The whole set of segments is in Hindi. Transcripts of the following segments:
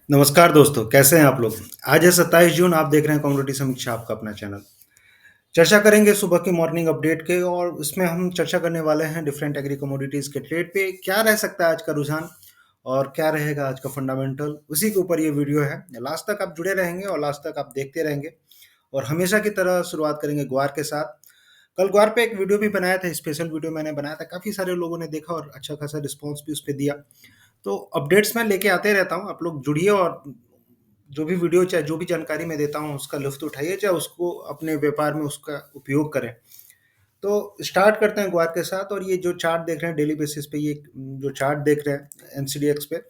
नमस्कार दोस्तों, कैसे हैं आप लोग? आज है 27 जून, आप देख रहे हैं कमोडिटी समीक्षा, आपका अपना चैनल। चर्चा करेंगे सुबह की मॉर्निंग अपडेट के और इसमें हम चर्चा करने वाले हैं डिफरेंट एग्री कमोडिटीज़ के ट्रेड पे, क्या रह सकता है आज का रुझान और क्या रहेगा आज का फंडामेंटल, उसी के ऊपर ये वीडियो है। लास्ट तक आप जुड़े रहेंगे और लास्ट तक आप देखते रहेंगे और हमेशा की तरह शुरुआत करेंगे ग्वार के साथ। कल ग्वार पे एक वीडियो भी बनाया था, स्पेशल वीडियो मैंने बनाया था, काफ़ी सारे लोगों ने देखा और अच्छा खासा रिस्पॉन्स भी उस पे दिया। तो अपडेट्स मैं लेके आते रहता हूँ, आप लोग जुड़िए और जो भी वीडियो चाहे जो भी जानकारी मैं देता हूँ उसका लुफ्त उठाइए, चाहे उसको अपने व्यापार में उसका उपयोग करें। तो स्टार्ट करते हैं ग्वार के साथ और ये जो चार्ट देख रहे हैं डेली बेसिस पे, ये जो चार्ट देख रहे हैं एनसीडीएक्स पे,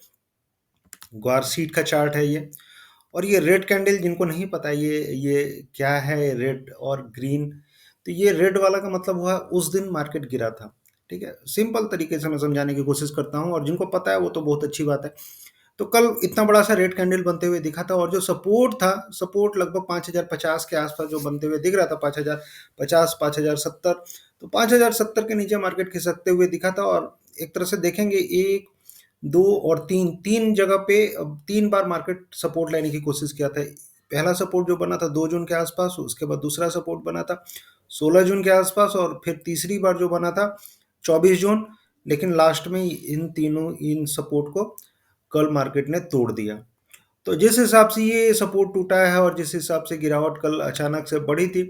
ग्वार सीट का चार्ट है ये। और ये रेड कैंडल, जिनको नहीं पता ये क्या है रेड और ग्रीन, तो ये रेड वाला का मतलब हुआ उस दिन मार्केट गिरा था। ठीक है, सिंपल तरीके से मैं समझाने की कोशिश करता हूँ और जिनको पता है वो तो बहुत अच्छी बात है। तो कल इतना बड़ा सा रेड कैंडल बनते हुए दिखा था और जो सपोर्ट था, सपोर्ट लगभग 5050 के आसपास जो बनते हुए दिख रहा था, 5050, 5070। तो 5070 के नीचे मार्केट खिसकते हुए दिखा था और एक तरह से देखेंगे एक, दो और तीन, तीन जगह पे तीन बार मार्केट सपोर्ट लेने की कोशिश किया था। पहला सपोर्ट जो बना था 2 जून के आसपास, उसके बाद दूसरा सपोर्ट बना था 16 जून के आसपास और फिर तीसरी बार जो बना था 24 जून। लेकिन लास्ट में इन सपोर्ट को कल मार्केट ने तोड़ दिया। तो जिस हिसाब से ये सपोर्ट टूटा है और जिस हिसाब से गिरावट कल अचानक से बढ़ी थी,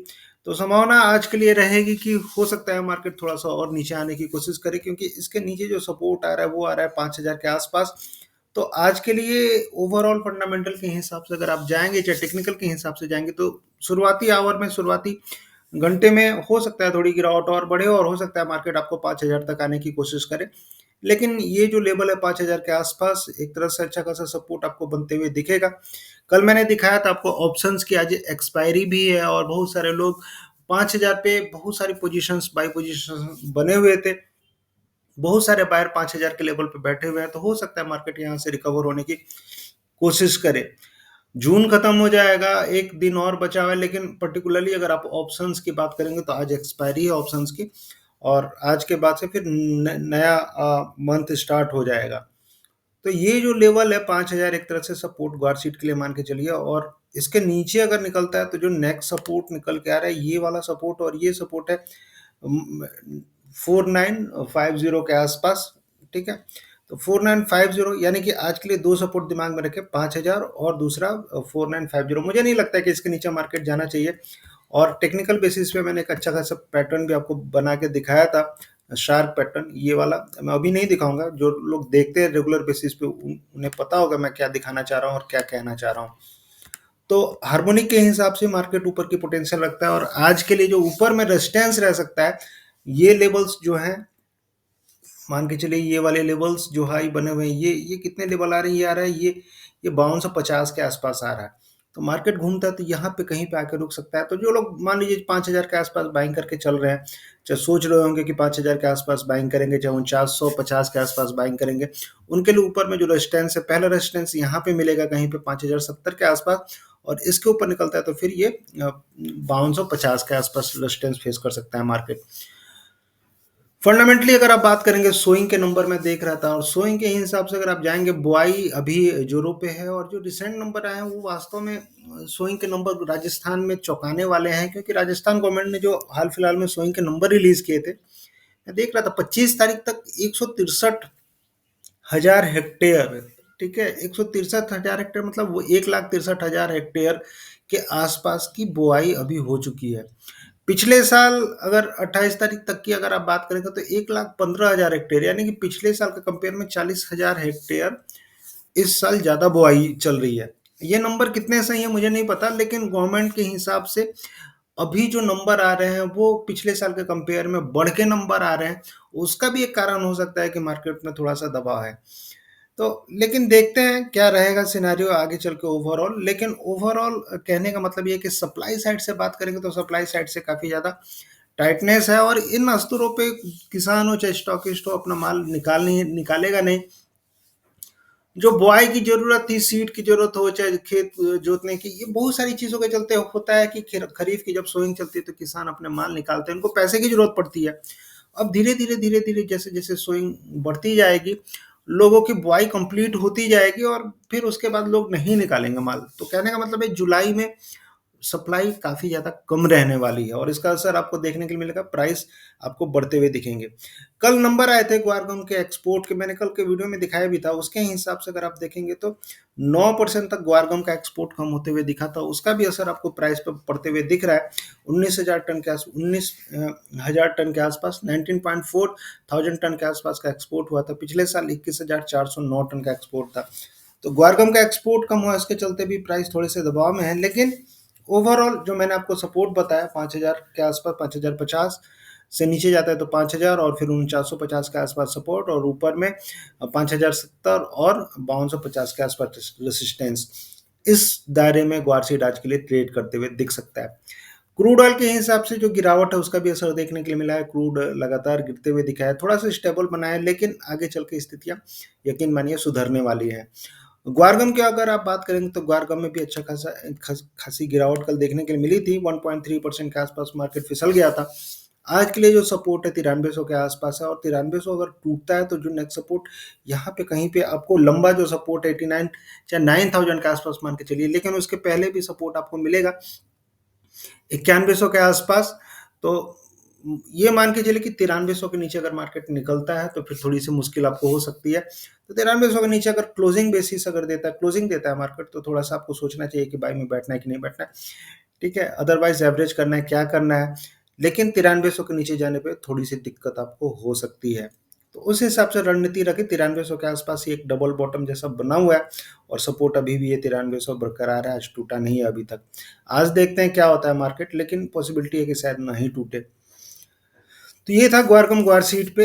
तो संभावना आज के लिए रहेगी कि हो सकता है मार्केट थोड़ा सा और नीचे आने की कोशिश करे, क्योंकि इसके नीचे जो सपोर्ट आ रहा है वो आ रहा है 5000 के आसपास। तो आज के लिए ओवरऑल फंडामेंटल के हिसाब से अगर आप जाएंगे, चाहे टेक्निकल के हिसाब से जाएंगे, तो शुरुआती आवर में, शुरुआती घंटे में हो सकता है थोड़ी गिरावट और बढ़े और हो सकता है मार्केट आपको 5000 तक आने की कोशिश करे। लेकिन ये जो लेवल है 5000 के आसपास, एक तरह से अच्छा खासा सपोर्ट आपको बनते हुए दिखेगा। कल मैंने दिखाया था आपको ऑप्शंस की आज एक्सपायरी भी है और बहुत सारे लोग 5000 पे बहुत सारी पोजीशंस, बाई पोजीशंस बने हुए थे। बहुत सारे बायर 5000 के लेवल पे बैठे हुए हैं, तो हो सकता है मार्केट यहाँ से रिकवर होने की कोशिश करे। जून खत्म हो जाएगा, एक दिन और बचा हुआ है, लेकिन पर्टिकुलरली अगर आप ऑप्शंस की बात करेंगे तो आज एक्सपायरी है ऑप्शंस की और आज के बाद से फिर नया मंथ स्टार्ट हो जाएगा। तो ये जो लेवल है 5000, एक तरह से सपोर्ट ग्वार सीट के लिए मान के चलिए और इसके नीचे अगर निकलता है तो जो नेक्स्ट सपोर्ट निकल के आ रहा है ये वाला सपोर्ट, और ये सपोर्ट है 4950 के आसपास। ठीक है, तो 4950 यानी कि आज के लिए दो सपोर्ट दिमाग में रखें, 5000 और दूसरा 4950। मुझे नहीं लगता है कि इसके नीचे मार्केट जाना चाहिए और टेक्निकल बेसिस पे मैंने एक अच्छा खासा पैटर्न भी आपको बना के दिखाया था, शार्प पैटर्न ये वाला। मैं अभी नहीं दिखाऊंगा, जो लोग देखते हैं रेगुलर बेसिस पे उन्हें पता होगा मैं क्या दिखाना चाह रहा हूँ और क्या कहना चाह रहा हूँ। तो हार्मोनिक के हिसाब से मार्केट ऊपर की पोटेंशियल रखता है और आज के लिए जो ऊपर में रेजिस्टेंस रह सकता है, ये लेवल्स जो हैं, मान के चलिए ये वाले लेवल्स जो हाई बने हुए हैं, ये कितने लेवल आ रहे हैं, ये आ रहा है ये 5250 के आसपास आ रहा है। तो मार्केट घूमता है तो यहाँ पे कहीं पे आके रुक सकता है। तो जो लोग मान लीजिए 5000 के आसपास बाइंग करके चल रहे हैं, चाहे सोच रहे होंगे कि 5000 के आसपास बाइंग करेंगे, चाहे 4950 के आसपास बाइंग करेंगे, उनके लिए ऊपर में जो रेजिस्टेंस है, पहला रेजिस्टेंस यहाँ पे मिलेगा कहीं पे 5070 के आसपास और इसके ऊपर निकलता है तो फिर ये 5250 के आसपास रेजिस्टेंस फेस कर सकता है मार्केट। फंडामेंटली अगर आप बात करेंगे, सोइंग के नंबर में देख रहा था और सोइंग के हिसाब से अगर आप जाएंगे, बुआई अभी जोरों पे है और जो रिसेंट नंबर आए हैं वो वास्तव में सोइंग के नंबर राजस्थान में चौंकाने वाले हैं, क्योंकि राजस्थान गवर्नमेंट ने जो हाल फिलहाल में सोइंग के नंबर रिलीज किए थे, मैं देख रहा था 25 तारीख तक 163,000 हेक्टेयर। ठीक है, 163,000 हेक्टेयर मतलब वो 1,63,000 हेक्टेयर के आसपास की बुआई अभी हो चुकी है। पिछले साल अगर 28 तारीख तक की अगर आप बात करेंगे तो 1,15,000 हेक्टेयर, यानी कि पिछले साल के कंपेयर में 40,000 हेक्टेयर इस साल ज़्यादा बुआई चल रही है। ये नंबर कितने सही है मुझे नहीं पता, लेकिन गवर्नमेंट के हिसाब से अभी जो नंबर आ रहे हैं वो पिछले साल के कंपेयर में बढ़ के नंबर आ रहे हैं। उसका भी एक कारण हो सकता है कि मार्केट में थोड़ा सा दबाव है। तो लेकिन देखते हैं क्या रहेगा सिनेरियो आगे चल के ओवरऑल। लेकिन ओवरऑल कहने का मतलब ये है कि सप्लाई साइड से बात करेंगे तो सप्लाई साइड से काफ़ी ज़्यादा टाइटनेस है और इन स्तरों पे किसान हो चाहे स्टॉकिस्ट हो अपना माल निकालेगा नहीं। जो बुआई की जरूरत थी, सीड की जरूरत हो चाहे खेत जोतने की, ये बहुत सारी चीजों के चलते होता है कि खरीफ की जब सोइंग चलती है तो किसान अपने माल निकालते हैं, उनको पैसे की जरूरत पड़ती है। अब धीरे धीरे धीरे धीरे जैसे जैसे सोइंग बढ़ती जाएगी लोगों की बुआई कंप्लीट होती जाएगी और फिर उसके बाद लोग नहीं निकालेंगे माल। तो कहने का मतलब है जुलाई में सप्लाई काफ़ी ज़्यादा कम रहने वाली है और इसका असर आपको देखने के लिए मिलेगा, प्राइस आपको बढ़ते हुए दिखेंगे। कल नंबर आए थे ग्वारगम के एक्सपोर्ट के, मैंने कल के वीडियो में दिखाया भी था, उसके हिसाब से अगर आप देखेंगे तो 9% तक ग्वारगम का एक्सपोर्ट कम होते हुए दिखा था, उसका भी असर आपको प्राइस पर पड़ते हुए दिख रहा है। 19,000 टन के आसपास 19.4 थाउजेंड टन के आसपास का एक्सपोर्ट हुआ था। पिछले साल 21,409 टन का एक्सपोर्ट था। तो ग्वारगम का एक्सपोर्ट कम हुआ, इसके चलते भी प्राइस थोड़े से दबाव में है, लेकिन ओवरऑल जो मैंने आपको सपोर्ट बताया 5,000 के आसपास, 5,050 से नीचे जाता है तो 5,000 और फिर 4950 के आसपास सपोर्ट, और ऊपर में 5,070 और 5250 के आसपास रेसिस्टेंस। इस दायरे में ग्वारसीड आज के लिए ट्रेड करते हुए दिख सकता है। क्रूड ऑयल के हिसाब से जो गिरावट है उसका भी असर देखने के लिए मिला है। क्रूड लगातार गिरते हुए दिखा है, थोड़ा सा स्टेबल बना है, लेकिन आगे चल के स्थितियां यकीन मानिए सुधरने वाली है। ग्वारगम की अगर आप बात करेंगे तो ग्वारगम में भी अच्छा खासी गिरावट कल देखने के लिए मिली थी। 1.3% के आसपास मार्केट फिसल गया था। आज के लिए जो सपोर्ट है 9300 के आसपास है, और 9300 अगर टूटता है तो जो नेक्स्ट सपोर्ट यहाँ पे कहीं पे आपको लंबा जो सपोर्ट 89 या 9000 के आसपास मान के चलिए, लेकिन उसके पहले भी सपोर्ट आपको मिलेगा 9100 के आसपास। तो ये मान के चलिए कि 9300 के नीचे अगर मार्केट निकलता है तो फिर थोड़ी सी मुश्किल आपको हो सकती है। तो 9300 के नीचे अगर क्लोजिंग बेसिस अगर देता है, क्लोजिंग देता है मार्केट, तो थोड़ा सा आपको सोचना चाहिए कि बाई में बैठना है कि नहीं बैठना है। ठीक है, अदरवाइज एवरेज करना है, क्या करना है, लेकिन 9300 के नीचे जाने पे थोड़ी सी दिक्कत आपको हो सकती है। तो उस हिसाब से रणनीति रखी। 9300 के आसपास ही एक डबल बॉटम जैसा बना हुआ है और सपोर्ट अभी भी ये 9300 बरकरार है, आज टूटा नहीं है अभी तक। आज देखते हैं क्या होता है मार्केट, लेकिन पॉसिबिलिटी है कि शायद नहीं टूटे। तो ये था ग्वारकम ग्वार सीट पे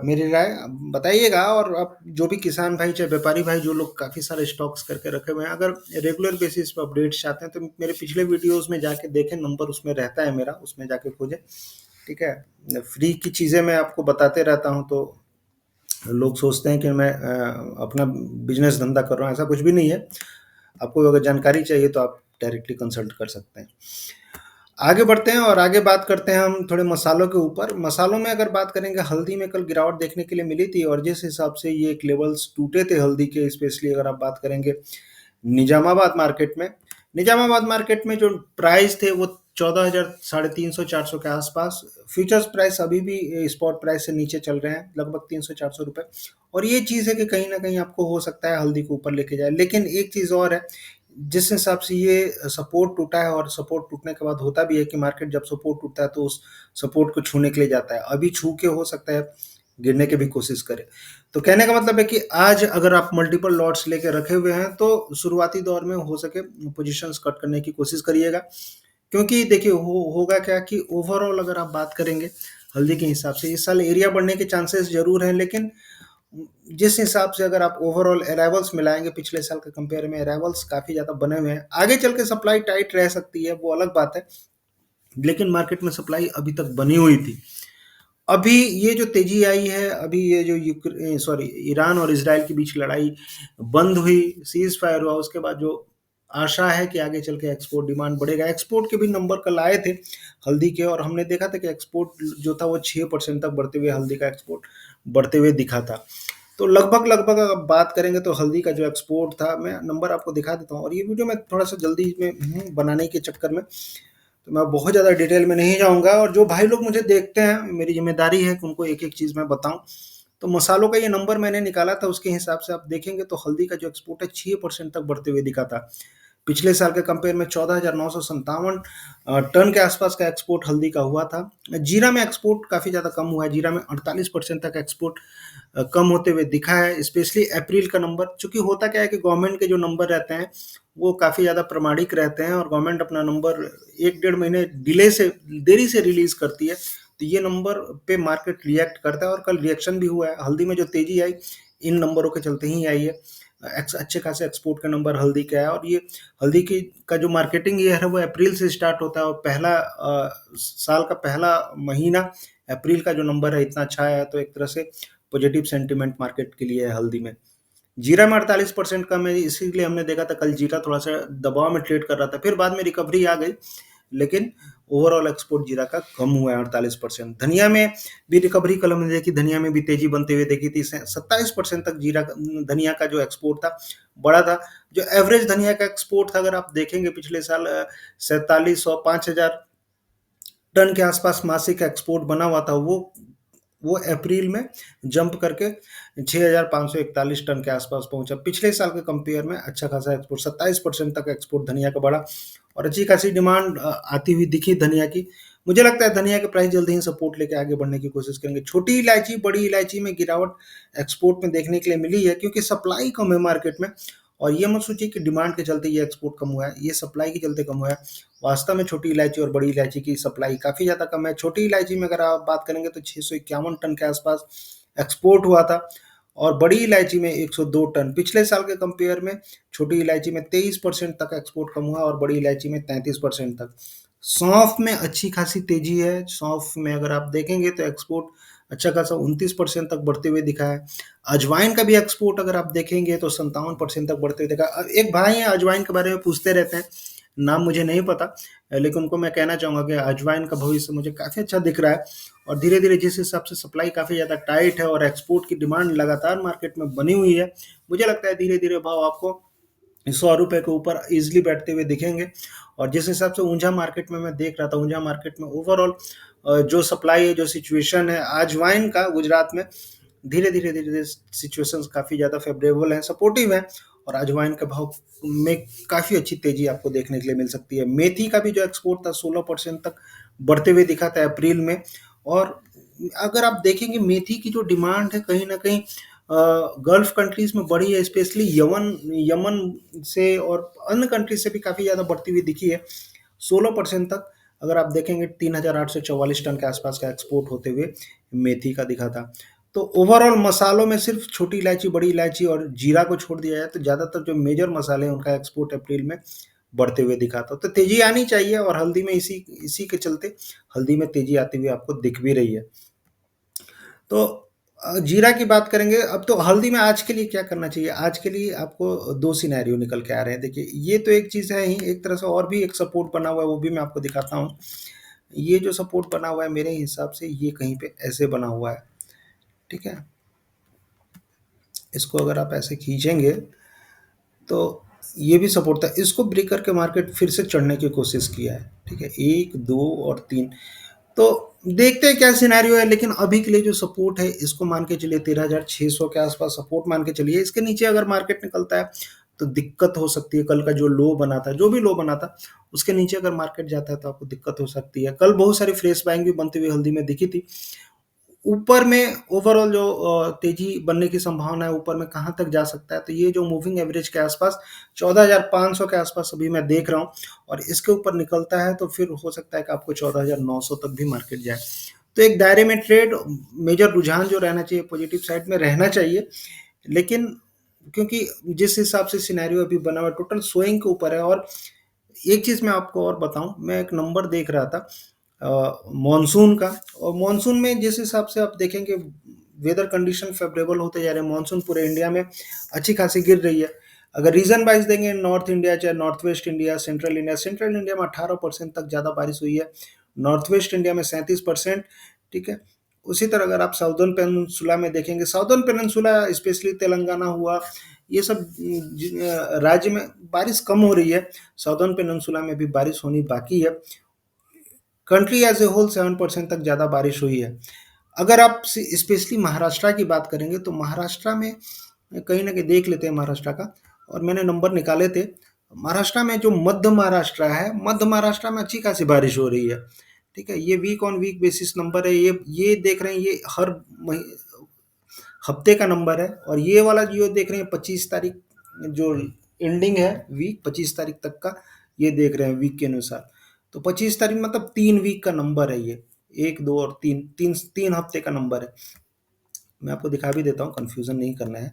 मेरी राय। बताइएगा, और आप जो भी किसान भाई चाहे व्यापारी भाई जो लोग काफ़ी सारे स्टॉक्स करके रखे हुए हैं, अगर रेगुलर बेसिस पे अपडेट्स चाहते हैं तो मेरे पिछले वीडियोस में जाके देखें, नंबर उसमें रहता है मेरा, उसमें जाके खोजें। ठीक है, फ्री की चीज़ें मैं आपको बताते रहता हूँ, तो लोग सोचते हैं कि मैं अपना बिजनेस धंधा कर रहा हूँ, ऐसा कुछ भी नहीं है। आपको अगर जानकारी चाहिए तो आप डायरेक्टली कंसल्ट कर सकते हैं। आगे बढ़ते हैं और आगे बात करते हैं हम थोड़े मसालों के ऊपर। मसालों में अगर बात करेंगे, हल्दी में कल गिरावट देखने के लिए मिली थी, और जिस हिसाब से ये एक लेवल्स टूटे थे हल्दी के, स्पेशली अगर आप बात करेंगे निजामाबाद मार्केट में, निजामाबाद मार्केट में जो प्राइस थे वो 14,000 350 400 के आसपास। फ्यूचर्स प्राइस अभी भी स्पॉट प्राइस से नीचे चल रहे हैं, लगभग 300-400 रुपए। और ये चीज़ है कि कहीं ना कहीं आपको हो सकता है हल्दी को ऊपर लेके जाए, लेकिन एक चीज़ और है, जिस हिसाब से ये सपोर्ट टूटा है, और सपोर्ट टूटने के बाद होता भी है कि मार्केट जब सपोर्ट टूटता है तो उस सपोर्ट को छूने के लिए जाता है, अभी छू के हो सकता है गिरने की भी कोशिश करे। तो कहने का मतलब है कि आज अगर आप मल्टीपल लॉट्स लेके रखे हुए हैं तो शुरुआती दौर में हो सके पोजीशंस कट करने की कोशिश करिएगा, क्योंकि देखिए होगा क्या कि ओवरऑल अगर आप बात करेंगे हल्दी के हिसाब से इस साल एरिया बढ़ने के चांसेस जरूर हैं, लेकिन जिस हिसाब से अगर आप ओवरऑल अराइवल्स मिलाएंगे पिछले साल के कंपेयर में, अराइवल्स काफी ज्यादा बने हुए हैं। आगे चल के सप्लाई टाइट रह सकती है, वो अलग बात है, लेकिन मार्केट में सप्लाई अभी तक बनी हुई थी। अभी ये जो तेजी आई है, अभी ये जो ईरान और इसराइल के बीच लड़ाई बंद हुई, सीज फायर हुआ, उसके बाद जो आशा है कि आगे चल के एक्सपोर्ट डिमांड बढ़ेगा। एक्सपोर्ट के भी नंबर कल आए थे हल्दी के, और हमने देखा था कि एक्सपोर्ट जो था वो 6% तक बढ़ते हुए, हल्दी का एक्सपोर्ट बढ़ते हुए दिखा था। तो लगभग लगभग अगर बात करेंगे तो हल्दी का जो एक्सपोर्ट था, मैं नंबर आपको दिखा देता हूँ, और ये वीडियो मैं थोड़ा सा जल्दी में बनाने के चक्कर में, तो मैं बहुत ज़्यादा डिटेल में नहीं जाऊँगा। और जो भाई लोग मुझे देखते हैं, मेरी ज़िम्मेदारी है कि उनको एक-एक चीज़ मैं बताऊँ। तो मसालों का ये नंबर मैंने निकाला था, उसके हिसाब से आप देखेंगे तो हल्दी का जो एक्सपोर्ट है 6% तक बढ़ते हुए दिखा था। पिछले साल के कंपेयर में 14,957 टन के आसपास का एक्सपोर्ट हल्दी का हुआ था। जीरा में एक्सपोर्ट काफ़ी ज़्यादा कम हुआ है, जीरा में 48% तक एक्सपोर्ट कम होते हुए दिखा है। स्पेशली अप्रैल का नंबर, चूँकि होता क्या है कि गवर्नमेंट के जो नंबर रहते हैं वो काफ़ी ज़्यादा प्रामाणिक रहते हैं, और गवर्नमेंट अपना नंबर 1 डेढ़ महीने देरी से रिलीज़ करती है, तो ये नंबर पे मार्केट रिएक्ट करता है, और कल रिएक्शन भी हुआ है। हल्दी में जो तेज़ी आई इन नंबरों के चलते ही आई है। अच्छे खासे एक्सपोर्ट का नंबर हल्दी का है, और ये हल्दी की का जो मार्केटिंग ईयर है वो अप्रैल से स्टार्ट होता है, और साल का पहला महीना अप्रैल का जो नंबर है इतना अच्छा है, तो एक तरह से पॉजिटिव सेंटिमेंट मार्केट के लिए है हल्दी में। जीरा में 48% कम है, इसीलिए हमने देखा था कल जीरा थोड़ा सा दबाव में ट्रेड कर रहा था, फिर बाद में रिकवरी आ गई। लेकिन ओवरऑल एक्सपोर्ट जीरा का कम हुआ है 48%। धनिया में भी रिकवरी कल हमने देखी, धनिया में भी तेजी बनते हुए देखी थी। 27% तक जीरा धनिया का जो एक्सपोर्ट था बड़ा था। जो एवरेज धनिया का एक्सपोर्ट था, अगर आप देखेंगे पिछले साल 4700 5000 टन के आसपास मासिक एक्सपोर्ट बना हुआ था, वो अप्रैल में जंप करके 6541 टन के आसपास पहुंचा। पिछले साल के कंपेयर में अच्छा खासा एक्सपोर्ट, 27% तक एक्सपोर्ट धनिया का बढ़ा और अच्छी खासी डिमांड आती हुई दिखी धनिया की। मुझे लगता है धनिया के प्राइस जल्दी ही सपोर्ट लेके आगे बढ़ने की कोशिश करेंगे। छोटी इलायची बड़ी इलायची में गिरावट एक्सपोर्ट में देखने के लिए मिली है, क्योंकि सप्लाई कम है मार्केट में। और ये मत सोचिए कि डिमांड के चलते ये एक्सपोर्ट कम हुआ है, ये सप्लाई के चलते कम हुआ है। वास्तव में छोटी इलायची और बड़ी इलायची की सप्लाई काफ़ी ज़्यादा कम है। छोटी इलायची में अगर आप बात करेंगे तो 651 टन के आसपास एक्सपोर्ट हुआ था और बड़ी इलायची में 102 टन। पिछले साल के कंपेयर में छोटी इलायची में 23% तक एक्सपोर्ट कम हुआ और बड़ी इलायची में 33% तक। सौंफ में अच्छी खासी तेजी है। सौंफ में अगर आप देखेंगे तो एक्सपोर्ट अच्छा खासा 29% तक बढ़ते हुए दिखा है। अजवाइन का भी एक्सपोर्ट अगर आप देखेंगे तो 57% तक बढ़ते हुए दिखा। एक भाई हैं अजवाइन के बारे में पूछते रहते हैं, नाम मुझे नहीं पता, लेकिन उनको मैं कहना चाहूँगा कि अजवाइन का भविष्य मुझे काफ़ी अच्छा दिख रहा है। और धीरे धीरे जिस हिसाब से सप्लाई काफ़ी ज़्यादा टाइट है और एक्सपोर्ट की डिमांड लगातार मार्केट में बनी हुई है, मुझे लगता है धीरे धीरे भाव आपको 100 रुपए के ऊपर इजिली बैठते हुए दिखेंगे। और जिस हिसाब से ऊंझा मार्केट में मैं देख रहा था, ऊंझा मार्केट में ओवरऑल जो सप्लाई है, जो सिचुएशन है अजवाइन का गुजरात में, धीरे धीरे धीरे धीरे सिचुएशन काफ़ी ज़्यादा फेवरेबल है, सपोर्टिव है। और अजवाइन के भाव में काफ़ी अच्छी तेजी आपको देखने के लिए मिल सकती है। मेथी का भी जो एक्सपोर्ट था 16% तक बढ़ते हुए दिखा था अप्रैल में। और अगर आप देखेंगे मेथी की जो डिमांड है कहीं ना कहीं गल्फ कंट्रीज में बढ़ी है, स्पेशली यमन से और अन्य कंट्रीज से भी काफ़ी ज़्यादा बढ़ती हुई दिखी है। 16% तक अगर आप देखेंगे 3844 टन के आसपास का एक्सपोर्ट होते हुए मेथी का दिखा था। तो ओवरऑल मसालों में सिर्फ छोटी इलायची, बड़ी इलायची और जीरा को छोड़ दिया जाए तो ज़्यादातर जो मेजर मसाले हैं उनका एक्सपोर्ट अप्रैल में बढ़ते हुए दिखा था। तो तेजी आनी चाहिए और हल्दी में इसी इसी के चलते हल्दी में तेजी आती हुई आपको दिख भी रही है। तो जीरा की बात करेंगे अब। तो हल्दी में आज के लिए क्या करना चाहिए? आज के लिए आपको 2 सिनेरियो निकल के आ रहे हैं। देखिए, ये तो एक चीज़ है ही, एक तरह से और भी एक सपोर्ट बना हुआ है, वो भी मैं आपको दिखाता हूँ। ये जो सपोर्ट बना हुआ है मेरे हिसाब से ये कहीं पे ऐसे बना हुआ है, ठीक है? इसको अगर आप ऐसे खींचेंगे तो ये भी सपोर्ट था। इसको ब्रेक करके मार्केट फिर से चढ़ने की कोशिश किया है, ठीक है? 1, 2 और 3। तो देखते हैं क्या सिनेरियो है, लेकिन अभी के लिए जो सपोर्ट है इसको मान के चलिए 13,600 के आसपास सपोर्ट मान के चलिए। इसके नीचे अगर मार्केट निकलता है तो दिक्कत हो सकती है। कल का जो लो बना था, जो भी लो बना था, उसके नीचे अगर मार्केट जाता है तो आपको दिक्कत हो सकती है। कल बहुत सारी फ्रेश बाइंग भी बनती हुई हल्दी में दिखी थी। ऊपर में ओवरऑल जो तेजी बनने की संभावना है, ऊपर में कहाँ तक जा सकता है, तो ये जो मूविंग एवरेज के आसपास 14,500 के आसपास अभी मैं देख रहा हूँ। और इसके ऊपर निकलता है तो फिर हो सकता है कि आपको 14,900 तक भी मार्केट जाए। तो एक दायरे में ट्रेड, मेजर रुझान जो रहना चाहिए पॉजिटिव साइड में रहना चाहिए। लेकिन क्योंकि जिस हिसाब से सिनेरियो अभी बना हुआ है टोटल स्विंग के ऊपर है। और एक चीज़ मैं आपको और बताऊं, मैं एक नंबर देख रहा था मॉनसून का। और मॉनसून में जिस हिसाब से आप देखेंगे वेदर कंडीशन फेवरेबल होते जा रहे हैं, मॉनसून पूरे इंडिया में अच्छी खासी गिर रही है। अगर रीजन वाइज देंगे, नॉर्थ इंडिया चाहे north west India, central India में 18% तक ज़्यादा बारिश हुई है, नॉर्थ वेस्ट इंडिया में 37%, ठीक है? उसी तरह अगर आप साउदर्न पेनिनसुला में देखेंगे, साउदर्न पेनिनसुला स्पेशली तेलंगाना हुआ, ये सब राज्य में बारिश कम हो रही है। साउदर्न पेनिनसुला में भी बारिश होनी बाकी है। कंट्री एज ए होल 7% तक ज़्यादा बारिश हुई है। अगर आप स्पेशली महाराष्ट्र की बात करेंगे तो महाराष्ट्र में कहीं ना कहीं देख लेते हैं महाराष्ट्र का, और मैंने नंबर निकाले थे। महाराष्ट्र में जो मध्य महाराष्ट्र है, मध्य महाराष्ट्र में अच्छी खासी बारिश हो रही है, ठीक है? ये week on week basis number है। ये देख रहे हैं, ये हर हफ्ते का नंबर है। और ये वाला जो देख रहे हैं 25 तारीख जो एंडिंग है वीक, 25 तारीख तक का ये देख रहे हैं वीक के अनुसार। तो 25 तारीख मतलब 3 वीक का नंबर है ये, 1, 2 और 3, 3 हफ्ते का नंबर है। मैं आपको दिखा भी देता हूँ, कंफ्यूजन नहीं करना है।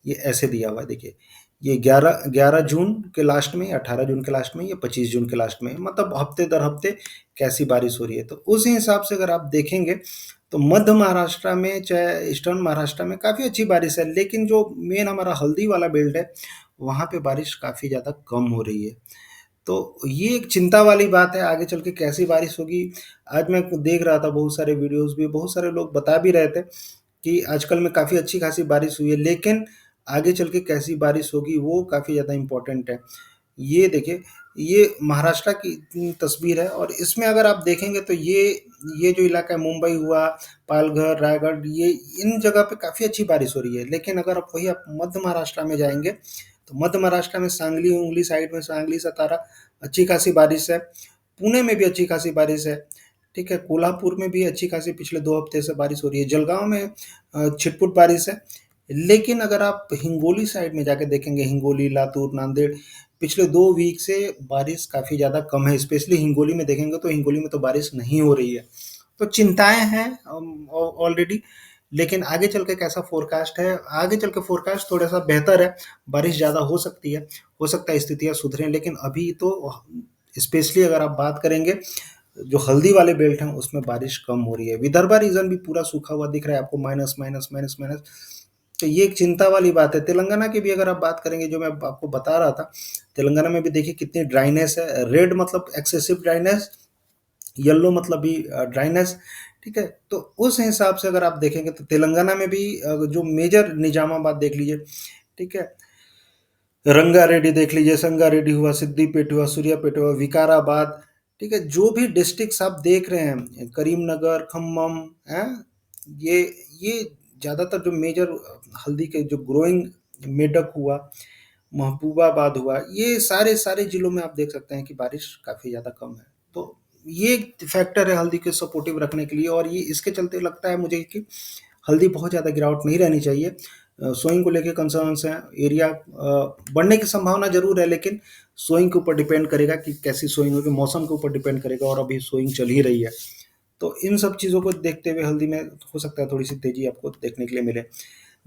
ये ऐसे दिया हुआ है, देखिए, ये 11 जून के लास्ट में, 18 जून के लास्ट में, ये 25 जून के लास्ट में, मतलब हफ्ते दर हफ्ते कैसी बारिश हो रही है। तो उस हिसाब से अगर आप देखेंगे तो मध्य महाराष्ट्र में चाहे ईस्टर्न महाराष्ट्र में काफ़ी अच्छी बारिश है। लेकिन जो मेन हमारा हल्दी वाला बेल्ट है वहाँ पे बारिश काफ़ी ज़्यादा कम हो रही है। तो ये एक चिंता वाली बात है, आगे चल के कैसी बारिश होगी। आज मैं देख रहा था बहुत सारे वीडियोज़ भी, बहुत सारे लोग बता भी रहे थे कि आजकल में काफ़ी अच्छी खासी बारिश हुई है, लेकिन आगे चल के कैसी बारिश होगी वो काफ़ी ज़्यादा इम्पोर्टेंट है। ये देखिए, ये महाराष्ट्र की तस्वीर है और इसमें अगर आप देखेंगे तो ये जो इलाका है मुंबई हुआ, पालघर, रायगढ़, ये इन जगह पे काफ़ी अच्छी बारिश हो रही है। लेकिन अगर आप मध्य महाराष्ट्र में जाएँगे, तो मध्य महाराष्ट्र में सांगली साइड में सांगली, सतारा अच्छी खासी बारिश है। पुणे में भी अच्छी खासी बारिश है, ठीक है? कोल्हापुर में भी अच्छी खासी पिछले 2 हफ्ते से बारिश हो रही है। जलगाँव में छिटपुट बारिश है। लेकिन अगर आप हिंगोली साइड में जाके देखेंगे, हिंगोली, लातूर, नांदेड़, पिछले 2 वीक से बारिश काफ़ी ज़्यादा कम है। स्पेशली हिंगोली में देखेंगे तो हिंगोली में तो बारिश नहीं हो रही है। तो चिंताएँ हैं ऑलरेडी, लेकिन आगे चल के कैसा फ़ोरकास्ट है, आगे चल के फ़ोरकास्ट थोड़ा-सा बेहतर है, बारिश ज़्यादा हो सकती है, हो सकता है स्थितियाँ सुधरें, लेकिन अभी तो स्पेशली अगर आप बात करेंगे, जो हल्दी वाले बेल्ट हैं, उसमें बारिश कम हो रही है। विदर्भा रीजन भी पूरा सूखा हुआ दिख रहा है आपको, माइनस, माइनस, माइनस, माइनस। तो ये एक चिंता वाली बात है। तेलंगाना की भी अगर आप बात करेंगे, जो मैं आपको बता रहा था, तेलंगाना में भी देखिए कितनी ड्राइनेस है। रेड मतलब एक्सेसिव ड्राइनेस, येलो मतलब भी ड्राइनेस, ठीक है? तो उस हिसाब से अगर आप देखेंगे तो तेलंगाना में भी जो मेजर निजामाबाद देख लीजिए, ठीक है? रंगारेड्डी देख लीजिए, संगारेड्डी हुआ, सिद्दीपेट हुआ, सूर्यापेट हुआ, विकाराबाद, ठीक है? जो भी डिस्ट्रिक्ट्स आप देख रहे हैं, करीमनगर, खम्मम, हैं? ये ये ज़्यादातर जो मेजर हल्दी के जो ग्रोइंग, मेडक हुआ, महबूबाबाद हुआ, ये सारे ज़िलों में आप देख सकते हैं कि बारिश काफ़ी ज़्यादा कम है। तो ये एक फैक्टर है हल्दी को सपोर्टिव रखने के लिए, और ये इसके चलते लगता है मुझे कि हल्दी बहुत ज़्यादा गिरावट नहीं रहनी चाहिए। सोइंग को लेके कंसर्न्स हैं, एरिया बढ़ने की संभावना ज़रूर है, लेकिन सोइंग के ऊपर डिपेंड करेगा कि कैसी सोइंग होगी, मौसम के ऊपर डिपेंड करेगा, और अभी सोइंग चल ही रही है। तो इन सब चीज़ों को देखते हुए हल्दी में हो सकता है थोड़ी-सी तेज़ी आपको देखने के लिए मिले।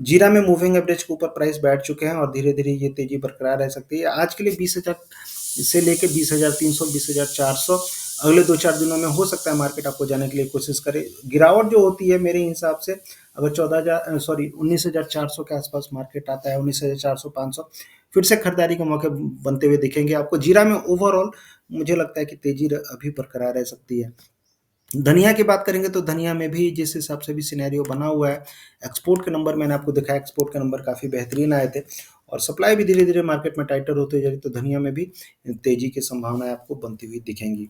जीरा में मूविंग एवरेज के ऊपर प्राइस बैठ चुके हैं और धीरे-धीरे ये तेज़ी बरकरार रह सकती है। आज के लिए 20,000 से लेके 20,300, 20,400 अगले 2-4 दिनों में हो सकता है मार्केट आपको जाने के लिए कोशिश करे। गिरावट जो होती है मेरे हिसाब से, अगर 19,400 के आसपास मार्केट आता है, 19,400, 500, फिर से खरीदारी के मौके बनते हुए दिखेंगे आपको। जीरा में ओवरऑल मुझे लगता है कि तेज़ी अभी बरकरार रह सकती है। धनिया की बात करेंगे तो धनिया में भी जिस हिसाब से भी सिनेरियो बना हुआ है, एक्सपोर्ट के नंबर मैंने आपको दिखाया, एक्सपोर्ट के नंबर काफ़ी बेहतरीन आए थे और सप्लाई भी धीरे-धीरे मार्केट में टाइटर होती जा रही है, तो धनिया में भी तेज़ी की संभावनाएँ आपको बनती हुई दिखेंगी।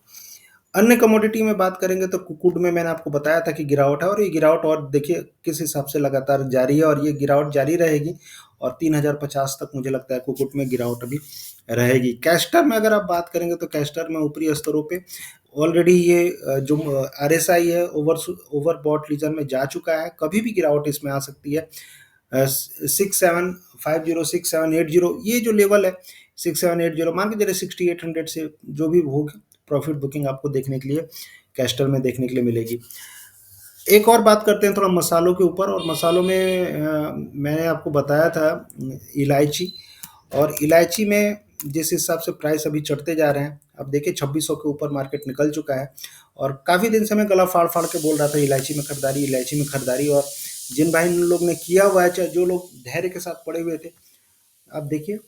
अन्य कमोडिटी में बात करेंगे तो कुक्कुट में मैंने आपको बताया था कि गिरावट है, और ये गिरावट और देखिए किस हिसाब से लगातार जारी है, और ये गिरावट जारी रहेगी और 3050 तक मुझे लगता है कुक्कुट में गिरावट अभी रहेगी। कैस्टर में अगर आप बात करेंगे तो कैस्टर में ऊपरी स्तरों पे ऑलरेडी ये जो आरएसआई है ओवरबॉट रीजन में जा चुका है, कभी भी गिरावट इसमें आ सकती है। 6750, 6780, ये जो लेवल है 6780, मान के चलिए 6800 से जो भी होगा प्रॉफिट बुकिंग आपको देखने के लिए कैस्टर में देखने के लिए मिलेगी। एक और बात करते हैं थोड़ा मसालों के ऊपर, और मसालों में मैंने आपको बताया था इलायची, और इलायची में जिस हिसाब से प्राइस अभी चढ़ते जा रहे हैं, अब देखिए 2600 के ऊपर मार्केट निकल चुका है, और काफ़ी दिन से मैं गला फाड़ फाड़ के बोल रहा था इलायची में खरीदारी, इलायची में खरीदारी, और जिन भाई लोग ने किया हुआ है, चाहे जो लोग धैर्य के साथ पड़े हुए थे, आप देखिए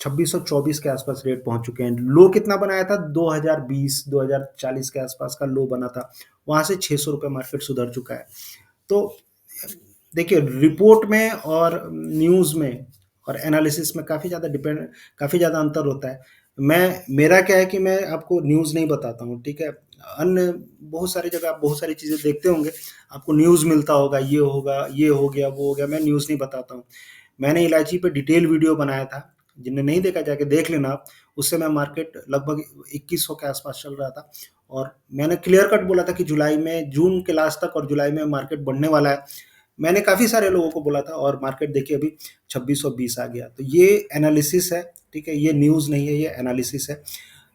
2624 के आसपास रेट पहुंच चुके हैं। लो कितना बनाया था? 2020 2040 के आसपास का लो बना था, वहां से 600 रुपये मार्केट सुधर चुका है। तो देखिए रिपोर्ट में और न्यूज़ में और एनालिसिस में काफ़ी ज़्यादा अंतर होता है। मेरा क्या है कि मैं आपको न्यूज़ नहीं बताता हूँ, ठीक है? अन्य बहुत सारी जगह आप बहुत सारी चीज़ें देखते होंगे, आपको न्यूज़ मिलता होगा, ये होगा, ये हो गया, वो हो गया, मैं न्यूज़ नहीं बताता हूँ। मैंने इलायची पे डिटेल वीडियो बनाया था, जिन्हें नहीं देखा जाके देख लेना आप। उस समय मार्केट लगभग 2100 के आसपास चल रहा था, और मैंने क्लियर कट बोला था कि जुलाई में, जून के लास्ट तक और जुलाई में मार्केट बढ़ने वाला है। मैंने काफ़ी सारे लोगों को बोला था, और मार्केट देखिए अभी 2620 आ गया। तो ये एनालिसिस है, ठीक है? ये न्यूज़ नहीं है, ये एनालिसिस है।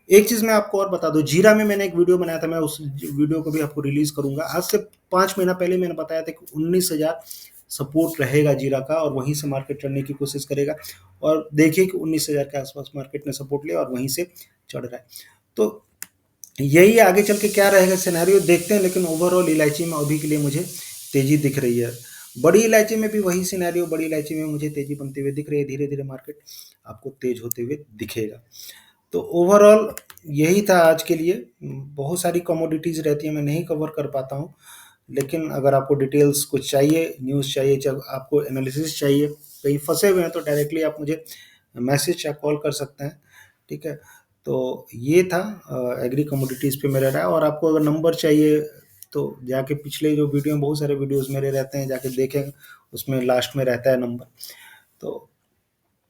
एक चीज़ मैं आपको और बता दूँ, जीरा में मैंने एक वीडियो बनाया था, मैं उस वीडियो को भी आपको रिलीज़ करूँगा। आज से 5 महीना पहले मैंने बताया था कि 19,000 सपोर्ट रहेगा जीरा का, और वहीं से मार्केट चढ़ने की कोशिश करेगा, और देखिए कि 19,000 के आसपास मार्केट ने सपोर्ट लिया और वहीं से चढ़ रहा है। तो यही आगे चल के क्या रहेगा सिनेरियो देखते हैं, लेकिन ओवरऑल इलायची में अभी के लिए मुझे तेज़ी दिख रही है। बड़ी इलायची में भी वही सिनेरियो, बड़ी इलायची में मुझे तेज़ी बनती हुई दिख रही है, धीरे-धीरे मार्केट आपको तेज़ होते हुए दिखेगा। तो ओवरऑल यही था आज के लिए। बहुत सारी कमोडिटीज़ रहती हैं, मैं नहीं कवर कर पाता हूँ, लेकिन अगर आपको डिटेल्स कुछ चाहिए, न्यूज़ चाहिए, जब आपको एनालिसिस चाहिए, कहीं फँसे हुए हैं तो डायरेक्टली आप मुझे मैसेज या कॉल कर सकते हैं, ठीक है? तो ये था एग्री कमोडिटीज़ पे मेरा राय। और आपको अगर नंबर चाहिए तो जाके पिछले जो वीडियो में बहुत सारे वीडियोज़ मेरे रहते हैं, जाके देखें, उसमें लास्ट में रहता है नंबर। तो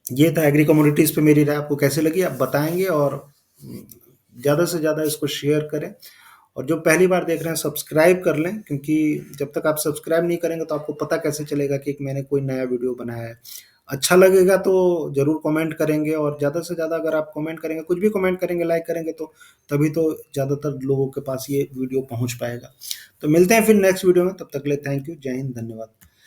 ये था एग्री कमोडिटीज़ पे मेरी राय। आपको कैसी लगी आप बताएँगे, और ज़्यादा से ज़्यादा इसको शेयर करें। और जो पहली बार देख रहे हैं सब्सक्राइब कर लें, क्योंकि जब तक आप सब्सक्राइब नहीं करेंगे तो आपको पता कैसे चलेगा कि मैंने कोई नया वीडियो बनाया है। अच्छा लगेगा तो ज़रूर कमेंट करेंगे, और ज़्यादा से ज़्यादा अगर आप कमेंट करेंगे, कुछ भी कमेंट करेंगे, लाइक करेंगे, तो तभी तो ज़्यादातर लोगों के पास ये वीडियो पहुँच पाएगा। तो मिलते हैं फिर नेक्स्ट वीडियो में, तब तक के लिए थैंक यू, जय हिंद, धन्यवाद।